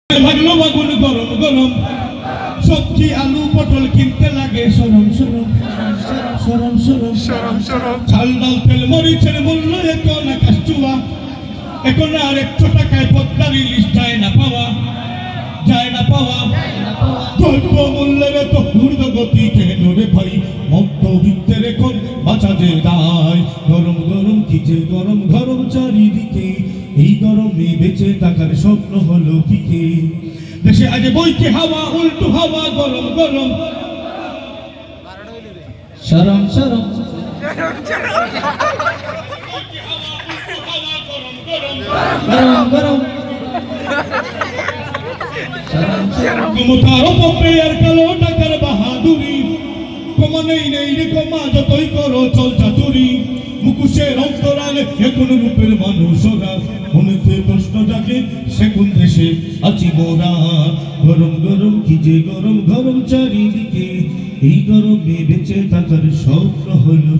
ভাগলো বাগুন গরম গরম সবজি আলু পটল কিনতে লাগে সরম সরম সরম সরম সরম সরম চাল ডাল তেল মরিচের মূল্য এখন আকাশ চুয়া এখন আর 100 টাকায় পদ্মার ইলিশ যায় না পাওয়া দ্রব্য মূল্যের এত ঊর্ধ্বগতি কেন রে ভাই মধ্যবিত্তের এখন বাঁচা যে দায় গরম গরম কি যে গরম গরম চারিদিকে এই গরমে বেঁচে থাকার স্বপ্ন হলো ফিকে দেশে আজ বইছে হাওয়া উল্টো হাওয়া গরম গরম শরম শরম গরম গরম ক্ষমতার অপপে আর কালো টাকার বাহাদুরি কমা নেই রে কমা যতই করো চল চাতুরি মুখোশের অন্তরালে এখন রূপের মানুষরা মনেতে প্রশ্ন জাগে সে কোন দেশে আছি মোরা গরম গরম কি যে গরম গরম চারিদিকে এই গরমে বেঁচে থাকার স্বপ্ন হলো